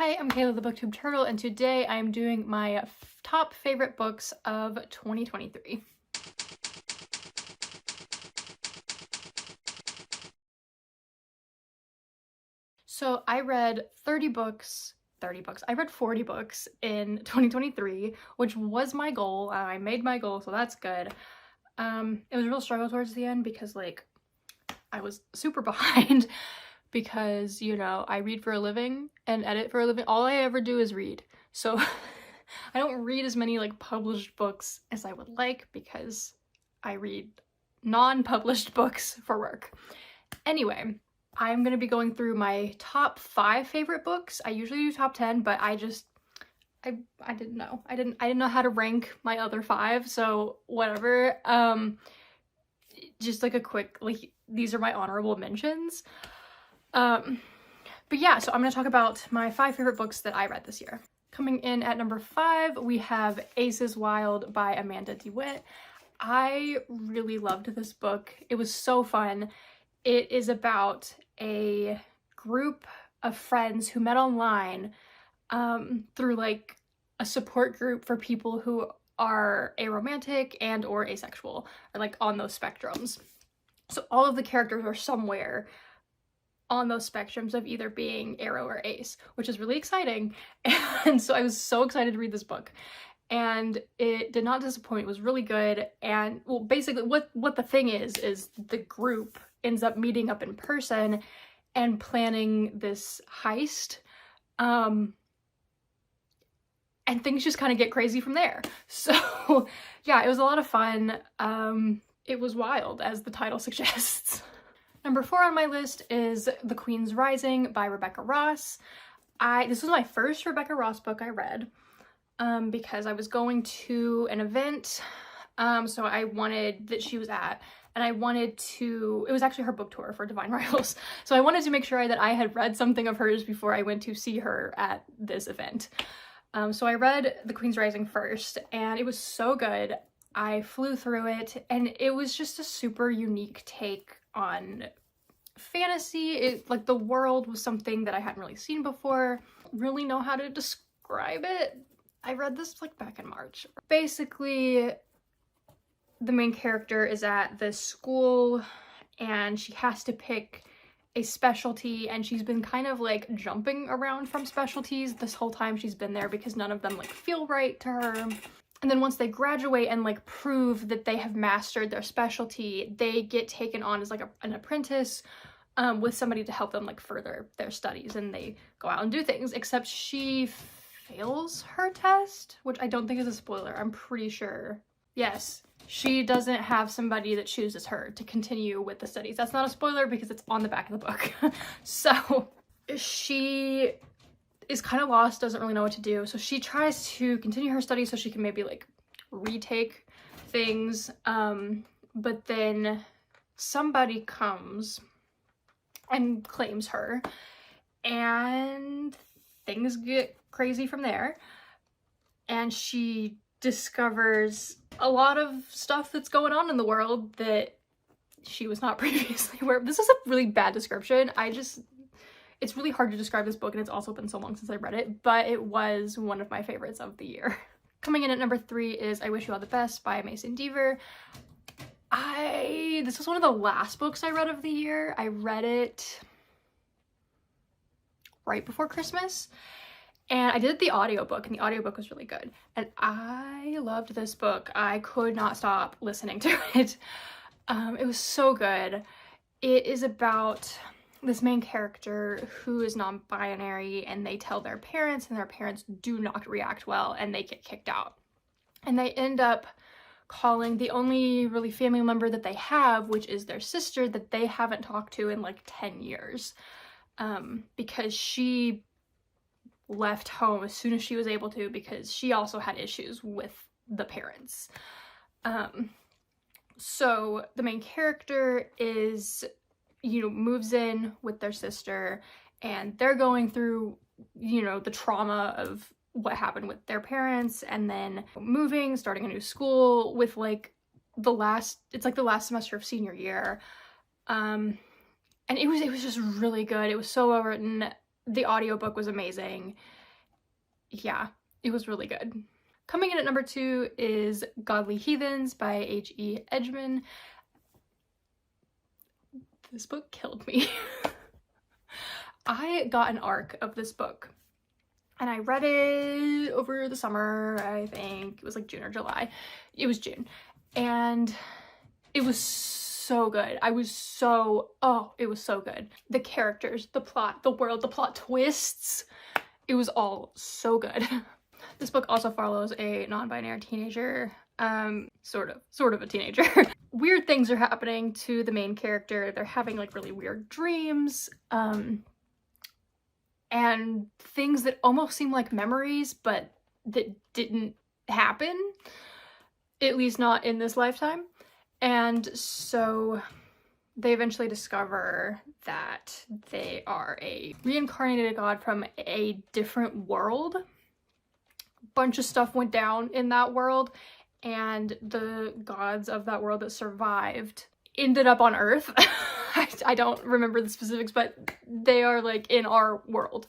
Hi, I'm Kayla the BookTube Turtle, and today I'm doing my top favorite books of 2023. So I read 30 books. I read 40 books in 2023, which was my goal. I made my goal, so that's good. It was a real struggle towards the end because I was super behind because, I read for a living and edit for a living. All I ever do is read. So I don't read as many published books as I would like because I read non-published books for work. Anyway, I'm gonna be going through my top 5 favorite books. I usually do top 10, but I didn't know. I didn't know how to rank my other 5, so whatever. Just a quick, these are my honorable mentions. But yeah, so I'm gonna talk about my 5 favorite books that I read this year. Coming in at number 5, we have Aces Wild by Amanda DeWitt. I really loved this book. It was so fun. It is about a group of friends who met online through a support group for people who are aromantic and or asexual, or on those spectrums. So all of the characters are somewhere on those spectrums of either being aro or ace, which is really exciting. And so I was so excited to read this book. And it did not disappoint. It was really good. And well, basically what the thing is the group ends up meeting up in person and planning this heist. And things just kind of get crazy from there. So yeah, it was a lot of fun. It was wild, as the title suggests. Number 4 on my list is The Queen's Rising by Rebecca Ross. This was my first Rebecca Ross book I read because I was going to an event so I wanted that she was at, and I wanted to, it was actually her book tour for Divine Rivals, so I wanted to make sure that I had read something of hers before I went to see her at this event. So I read The Queen's Rising first, and it was so good. I flew through it, and it was just a super unique take on fantasy. The world was something that I hadn't really seen before. Really know how to describe it. I read this back in March. Basically, the main character is at this school and she has to pick a specialty, and she's been kind of jumping around from specialties this whole time she's been there because none of them feel right to her. And then once they graduate and prove that they have mastered their specialty, they get taken on as an apprentice with somebody to help them further their studies, and they go out and do things, except she fails her test, which I don't think is a spoiler. I'm pretty sure. Yes, she doesn't have somebody that chooses her to continue with the studies. That's not a spoiler because it's on the back of the book. So she is kind of lost, doesn't really know what to do. So she tries to continue her studies so she can maybe retake things. But then somebody comes and claims her, and things get crazy from there. And she discovers a lot of stuff that's going on in the world that she was not previously aware of. This is a really bad description. It's really hard to describe this book, and it's also been so long since I read it, but it was one of my favorites of the year. Coming in at number 3 is I Wish You All the Best by Mason Deaver. This was one of the last books I read of the year. I read it right before Christmas, and I did the audiobook, and the audiobook was really good. And I loved this book. I could not stop listening to it. It was so good. It is about this main character who is non-binary, and they tell their parents, and their parents do not react well, and they get kicked out. And they end up calling the only really family member that they have, which is their sister, that they haven't talked to in 10 years. Because she left home as soon as she was able to because she also had issues with the parents. So the main character is, moves in with their sister, and they're going through, the trauma of what happened with their parents, and then moving, starting a new school with the last semester of senior year. And it was just really good. It was so well written. The audiobook was amazing. Yeah, it was really good. Coming in at number 2 is Godly Heathens by H.E. Edgman. This book killed me. I got an arc of this book and I read it over the summer. I think it was like June or July. It was June. And it was so good. It was so good. The characters, the plot, the world, the plot twists. It was all so good. This book also follows a non-binary teenager, sort of a teenager. Weird things are happening to the main character. They're having like really weird dreams, and things that almost seem like memories, but that didn't happen, at least not in this lifetime. And so they eventually discover that they are a reincarnated god from a different world. Bunch of stuff went down in that world, and the gods of that world that survived ended up on Earth. I don't remember the specifics, but they are like in our world.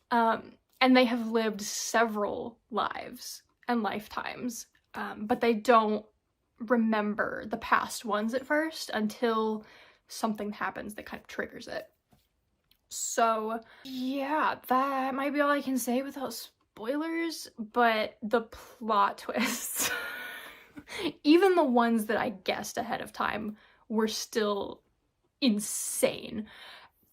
And they have lived several lives and lifetimes, but they don't remember the past ones at first until something happens that kind of triggers it. So yeah, that might be all I can say without spoilers, but the plot twists, even the ones that I guessed ahead of time, were still insane.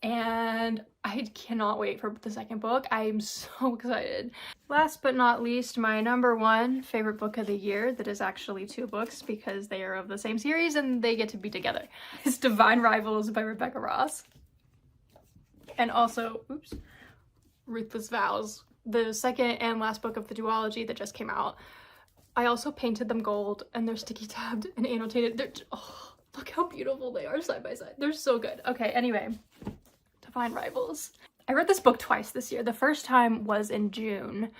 And I cannot wait for the second book. I am so excited. Last but not least, my number 1 favorite book of the year, that is actually 2 books because they are of the same series and they get to be together, is Divine Rivals by Rebecca Ross. And also, Ruthless Vows, the second and last book of the duology that just came out. I also painted them gold, and they're sticky tabbed and annotated. Look how beautiful they are side by side. They're so good. Okay, anyway, Divine Rivals. I read this book twice this year. The first time was in June,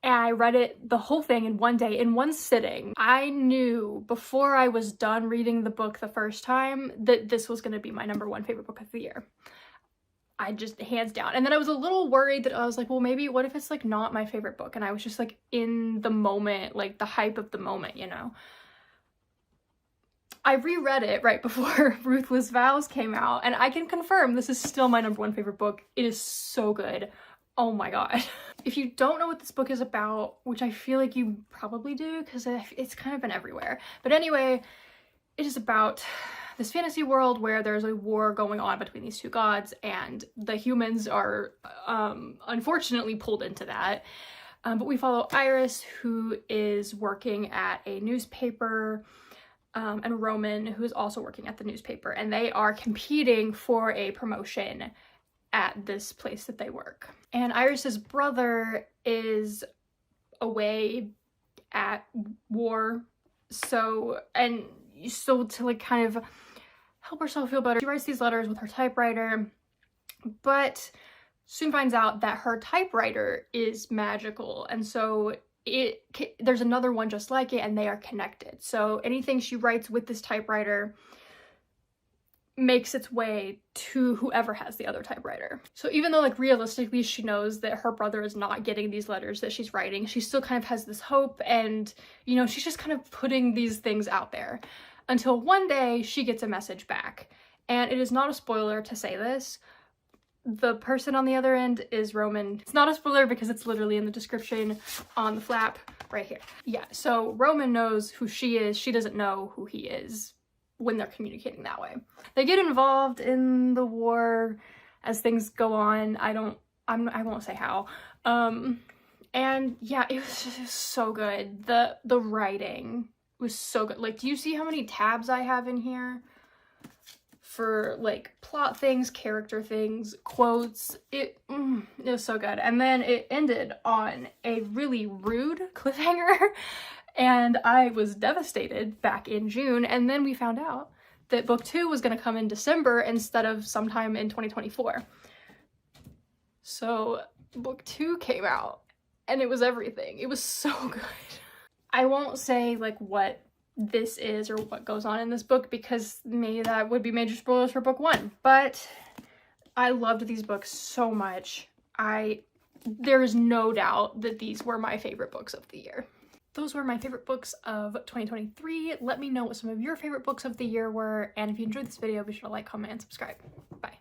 and I read it, the whole thing, in one day, in one sitting. I knew before I was done reading the book the first time that this was going to be my number 1 favorite book of the year. I just, hands down. And then I was a little worried that I was like, well, maybe what if it's like not my favorite book? And I was just like in the moment, like the hype of the moment, you know? I reread it right before Ruthless Vows came out, and I can confirm this is still my number 1 favorite book. It is so good. Oh my god. If you don't know what this book is about, which I feel like you probably do because it's kind of been everywhere. But anyway, it is about this fantasy world where there's a war going on between these 2 gods, and the humans are unfortunately pulled into that. But we follow Iris, who is working at a newspaper, and Roman, who is also working at the newspaper, and they are competing for a promotion at this place that they work. And Iris's brother is away at war, so to like kind of help herself feel better, she writes these letters with her typewriter, but soon finds out that her typewriter is magical, and so there's another one just like it, and they are connected. So anything she writes with this typewriter makes its way to whoever has the other typewriter. So even though like realistically she knows that her brother is not getting these letters that she's writing, she still kind of has this hope, and you know, she's just kind of putting these things out there until one day she gets a message back. And it is not a spoiler to say this, the person on the other end is Roman. It's not a spoiler because it's literally in the description on the flap right here. Yeah, so Roman knows who she is. She doesn't know who he is when they're communicating that way. They get involved in the war as things go on. I won't say how. And yeah, it was just so good. The writing was so good. Like, do you see how many tabs I have in here? For like plot things, character things, quotes. It was so good. And then it ended on a really rude cliffhanger, and I was devastated back in June. And then we found out that book 2 was going to come in December instead of sometime in 2024. So book 2 came out, and it was everything. It was so good. I won't say like what this is or what goes on in this book because maybe that would be major spoilers for book 1, but I loved these books so much. There is no doubt that these were my favorite books of the year. Those were my favorite books of 2023. Let me know what some of your favorite books of the year were, and if you enjoyed this video, be sure to like, comment, and subscribe. Bye.